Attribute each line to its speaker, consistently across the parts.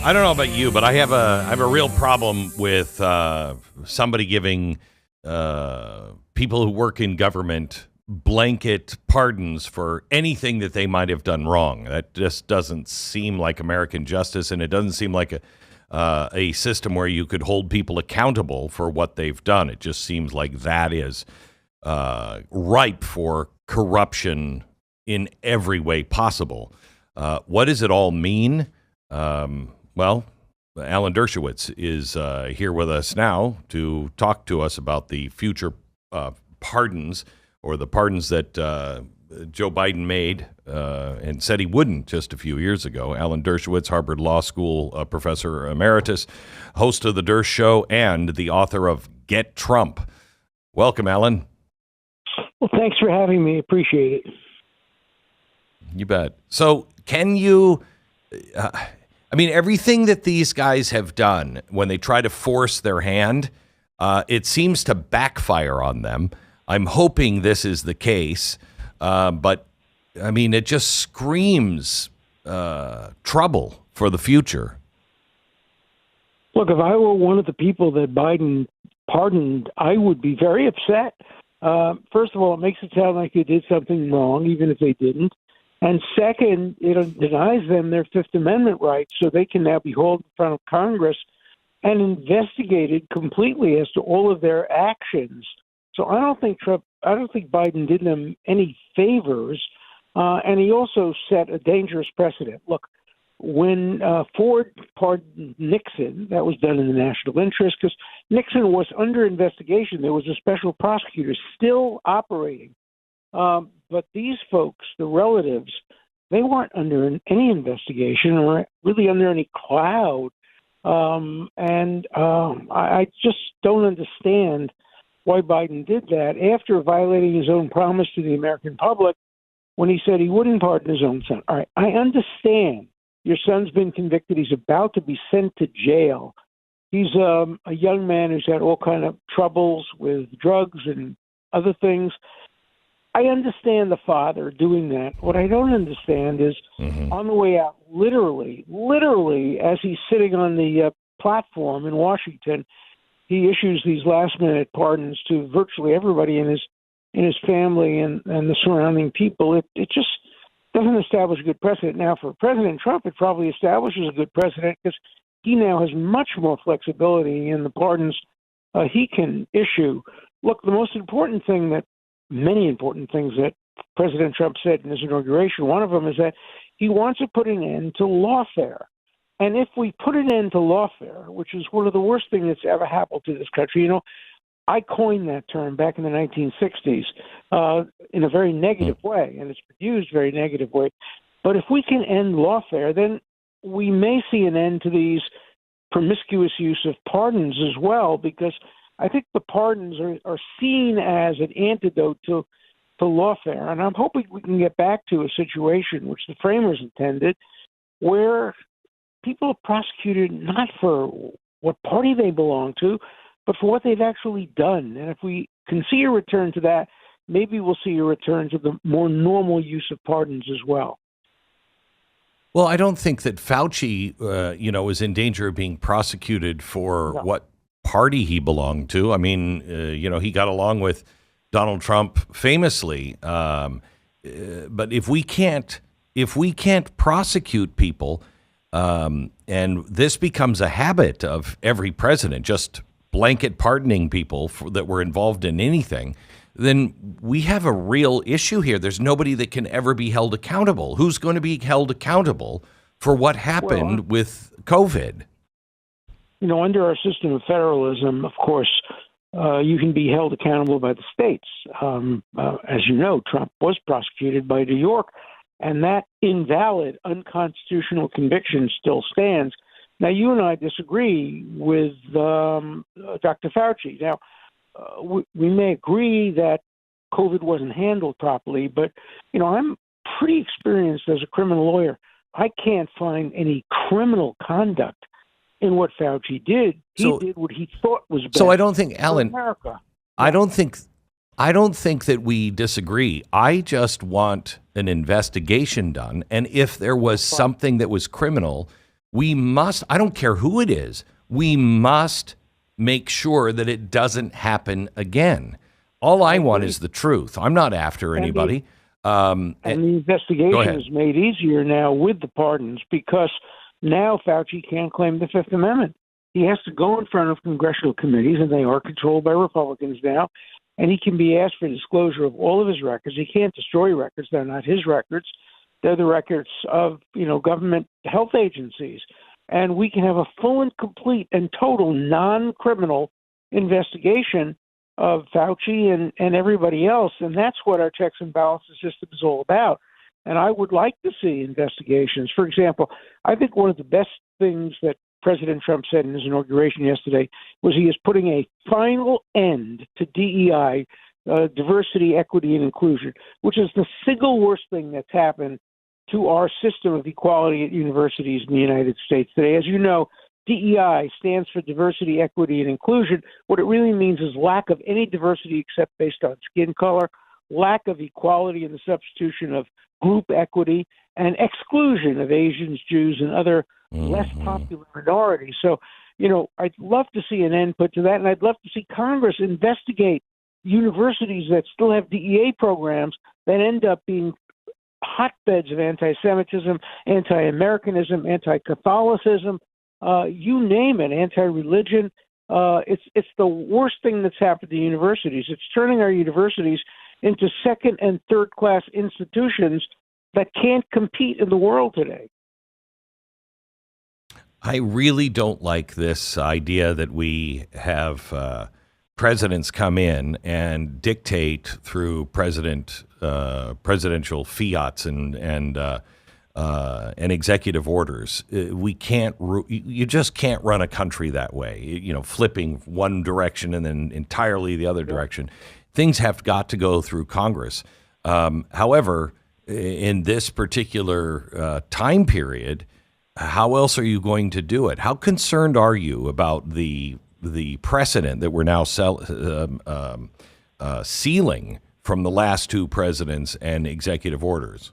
Speaker 1: I don't know about you, but I have a real problem with somebody giving people who work in government blanket pardons for anything that they might have done wrong. That just doesn't seem like American justice, and it doesn't seem like a system where you could hold people accountable for what they've done. It just seems like that is ripe for corruption in every way possible. What does it all mean? Well, Alan Dershowitz is here with us now to talk to us about the future pardons, or the pardons that Joe Biden made and said he wouldn't just a few years ago. Alan Dershowitz, Harvard Law School professor emeritus, host of The Dersh Show, and the author of Get Trump. Welcome, Alan.
Speaker 2: Well, thanks for having me. Appreciate it.
Speaker 1: You bet. So can you... I mean, everything that these guys have done when they try to force their hand, it seems to backfire on them. I'm hoping this is the case, but I mean, it just screams trouble for the future.
Speaker 2: Look, if I were one of the people that Biden pardoned, I would be very upset. First of all, it makes it sound like they did something wrong, even if they didn't. And second, it denies them their Fifth Amendment rights, so they can now be hauled in front of Congress and investigated completely as to all of their actions. So I don't think Biden did them any favors, and he also set a dangerous precedent. Look, when Ford pardoned Nixon, that was done in the national interest because Nixon was under investigation. There was a special prosecutor still operating. But these folks, the relatives, they weren't under any investigation or really under any cloud. I just don't understand why Biden did that after violating his own promise to the American public when he said he wouldn't pardon his own son. All right, I understand your son's been convicted. He's about to be sent to jail. He's a young man who's had all kind of troubles with drugs and other things. I understand the father doing that. What I don't understand is on the way out, literally, as he's sitting on the platform in Washington, he issues these last-minute pardons to virtually everybody in his family and the surrounding people. It just doesn't establish a good precedent. Now, for President Trump, it probably establishes a good precedent because he now has much more flexibility in the pardons he can issue. Look, the most important thing many important things that President Trump said in his inauguration. One of them is that he wants to put an end to lawfare. And if we put an end to lawfare, which is one of the worst things that's ever happened to this country, I coined that term back in the 1960s in a very negative way, and it's been used very negative way. But if we can end lawfare, then we may see an end to these promiscuous use of pardons as well, because I think the pardons are seen as an antidote to lawfare. And I'm hoping we can get back to a situation, which the framers intended, where people are prosecuted not for what party they belong to, but for what they've actually done. And if we can see a return to that, maybe we'll see a return to the more normal use of pardons as well.
Speaker 1: Well, I don't think that Fauci, is in danger of being prosecuted for what party he belonged to. I mean, he got along with Donald Trump famously. But if we can't prosecute people, and this becomes a habit of every president, just blanket pardoning people that were involved in anything, then we have a real issue here. There's nobody that can ever be held accountable. Who's going to be held accountable for what happened with COVID?
Speaker 2: Under our system of federalism, of course, you can be held accountable by the states. As you know, Trump was prosecuted by New York, and that invalid, unconstitutional conviction still stands. Now, you and I disagree with Dr. Fauci. Now, we may agree that COVID wasn't handled properly, but, I'm pretty experienced as a criminal lawyer. I can't find any criminal conduct in what Fauci did. He did what he thought was best.
Speaker 1: So I don't think, Alan,
Speaker 2: America.
Speaker 1: I don't think that we disagree. I just want an investigation done. And if there was something that was criminal, We must, I don't care who it is, we must make sure that it doesn't happen again. All I want is the truth. I'm not after anybody.
Speaker 2: And the investigation is made easier now with the pardons because now Fauci can't claim the Fifth Amendment. He has to go in front of congressional committees, and they are controlled by Republicans now, and he can be asked for disclosure of all of his records. He can't destroy records. They're not his records. They're the records of, government health agencies. And we can have a full and complete and total non-criminal investigation of Fauci and everybody else. And that's what our checks and balances system is all about. And I would like to see investigations. For example, I think one of the best things that President Trump said in his inauguration yesterday was he is putting a final end to DEI, diversity, equity, and inclusion, which is the single worst thing that's happened to our system of equality at universities in the United States today. As you know, DEI stands for diversity, equity, and inclusion. What it really means is lack of any diversity except based on skin color, lack of equality in the substitution of group equity, and exclusion of Asians, Jews, and other less popular minorities. So, I'd love to see an end put to that, and I'd love to see Congress investigate universities that still have DEA programs that end up being hotbeds of anti-Semitism, anti-Americanism, anti-Catholicism, you name it, anti-religion. It's the worst thing that's happened to universities. It's turning our universities into second and third class institutions that can't compete in the world today.
Speaker 1: I really don't like this idea that we have presidents come in and dictate through presidential fiats and executive orders. We can't. You just can't run a country that way. Flipping one direction and then entirely the other direction. Things have got to go through Congress. However, in this particular time period, how else are you going to do it? How concerned are you about the precedent that we're now sealing from the last two presidents and executive orders?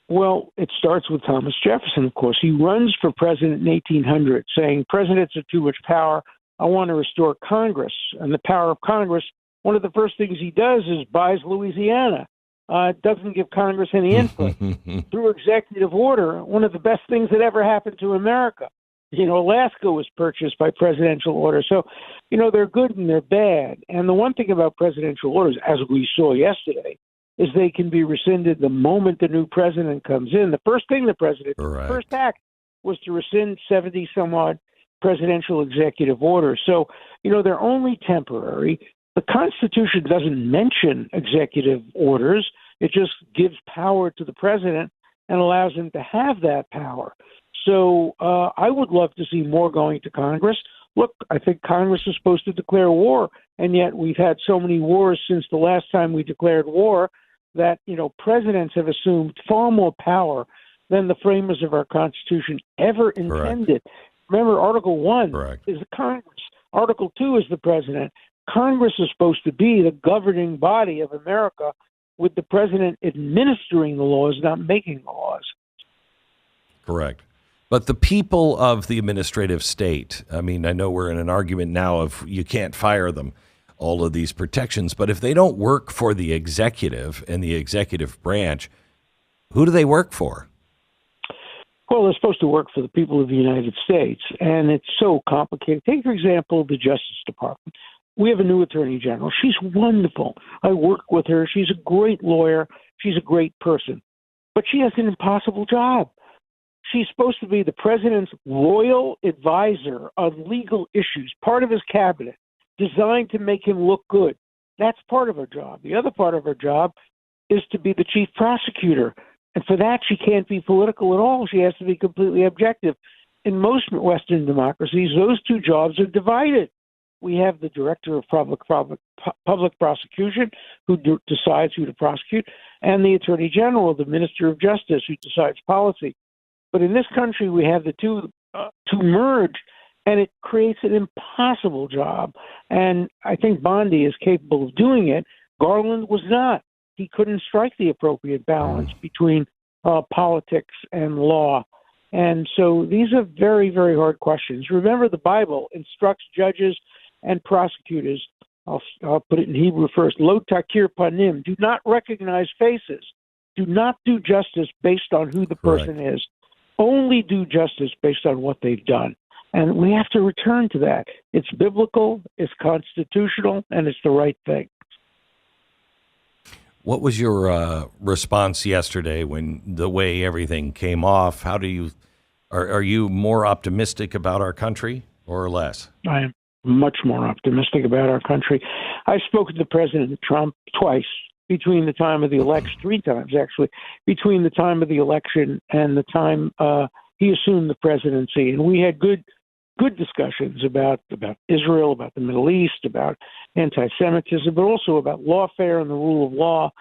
Speaker 2: Well, it starts with Thomas Jefferson, of course. He runs for president in 1800, saying, presidents have too much power. I want to restore Congress and the power of Congress. One of the first things he does is buys Louisiana. Doesn't give Congress any input. Through executive order, one of the best things that ever happened to America. Alaska was purchased by presidential order. So, they're good and they're bad. And the one thing about presidential orders, as we saw yesterday, is they can be rescinded the moment the new president comes in. The first thing the president did, the first act, was to rescind 70-some-odd presidential executive orders. So, they're only temporary. The Constitution doesn't mention executive orders. It just gives power to the president and allows him to have that power. So I would love to see more going to Congress. Look, I think Congress is supposed to declare war, and yet we've had so many wars since the last time we declared war that, presidents have assumed far more power than the framers of our Constitution ever intended. Remember, Article 1 is the Congress. Article 2 is the president. Congress is supposed to be the governing body of America, with the president administering the laws, not making the laws.
Speaker 1: Correct. But the people of the administrative state, I mean, I know we're in an argument now of you can't fire them, all of these protections, but if they don't work for the executive and the executive branch, who do they work for?
Speaker 2: Well, they're supposed to work for the people of the United States, and it's so complicated. Take, for example, the Justice Department. We have a new attorney general. She's wonderful. I work with her. She's a great lawyer. She's a great person. But she has an impossible job. She's supposed to be the president's royal advisor on legal issues, part of his cabinet, designed to make him look good. That's part of her job. The other part of her job is to be the chief prosecutor. And for that, she can't be political at all. She has to be completely objective. In most Western democracies, those two jobs are divided. We have the director of public prosecution who decides who to prosecute, and the attorney general, the minister of justice, who decides policy. But in this country, we have the two merge, and it creates an impossible job. And I think Bondi is capable of doing it. Garland was not. He couldn't strike the appropriate balance between politics and law. And so these are very, very hard questions. Remember, the Bible instructs judges and prosecutors, I'll put it in Hebrew first, lo takir panim, do not recognize faces. Do not do justice based on who the person is. Only do justice based on what they've done. And we have to return to that. It's biblical, it's constitutional, and it's the right thing.
Speaker 1: What was your response yesterday when the way everything came off? How do you are you more optimistic about our country or less?
Speaker 2: I am much more optimistic about our country. I spoke to President Trump twice between the time of the election, 3 times actually, between the time of the election and the time he assumed the presidency. And we had good discussions about Israel, about the Middle East, about anti-Semitism, but also about lawfare and the rule of law.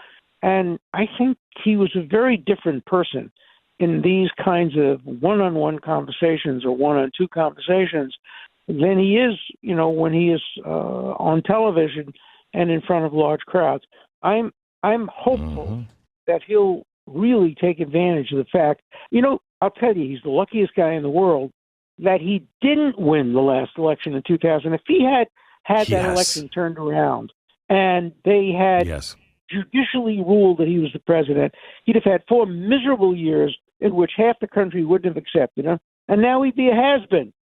Speaker 2: And I think he was a very different person in these kinds of one-on-one conversations or one-on-two conversations than he is, when he is on television and in front of large crowds. I'm hopeful that he'll really take advantage of the fact, I'll tell you, he's the luckiest guy in the world that he didn't win the last election in 2000. If he had that election turned around and they had judicially ruled that he was the president, he'd have had 4 miserable years in which half the country wouldn't have accepted him, and now he'd be a has-been.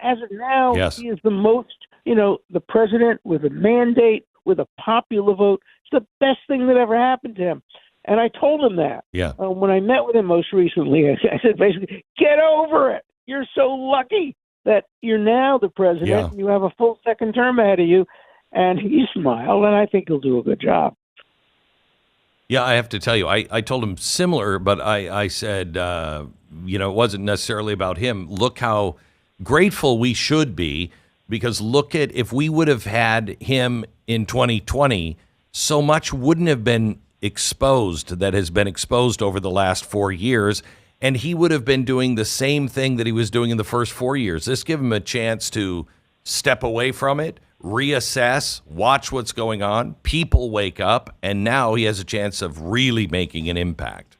Speaker 2: As of now, he is the most, the president with a mandate, with a popular vote. It's the best thing that ever happened to him. And I told him that. When I met with him most recently, I said basically, get over it. You're so lucky that you're now the president and you have a full second term ahead of you. And he smiled, and I think he'll do a good job.
Speaker 1: Yeah, I have to tell you, I told him similar, but I said, it wasn't necessarily about him. Look how grateful we should be, because look at, if we would have had him in 2020, so much wouldn't have been exposed that has been exposed over the last 4 years. And he would have been doing the same thing that he was doing in the first 4 years. This gave him a chance to step away from it, reassess, watch what's going on. People wake up, and now he has a chance of really making an impact.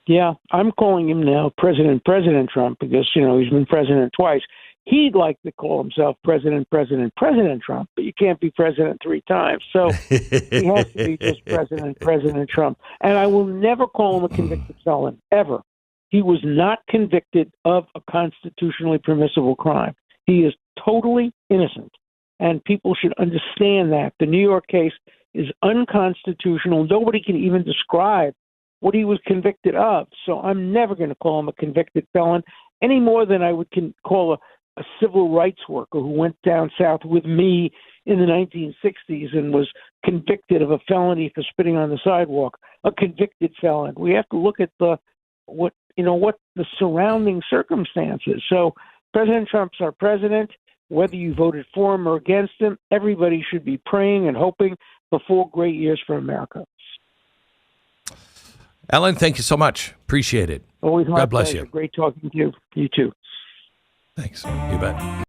Speaker 2: Yeah, I'm calling him now President Trump because, he's been president twice. He'd like to call himself President Trump, but you can't be president 3 times. So he has to be just President Trump. And I will never call him a convicted felon, ever. He was not convicted of a constitutionally permissible crime. He is totally innocent, and people should understand that. The New York case is unconstitutional. Nobody can even describe what he was convicted of. So I'm never going to call him a convicted felon any more than I would call a civil rights worker who went down south with me in the 1960s and was convicted of a felony for spitting on the sidewalk, a convicted felon. We have to look at what the surrounding circumstances. So President Trump's our president. Whether you voted for him or against him, everybody should be praying and hoping for 4 great years for America.
Speaker 1: Alan, thank you so much. Appreciate it.
Speaker 2: Always my
Speaker 1: God bless
Speaker 2: pleasure.
Speaker 1: you.
Speaker 2: Great talking to you. You too.
Speaker 1: Thanks. You bet.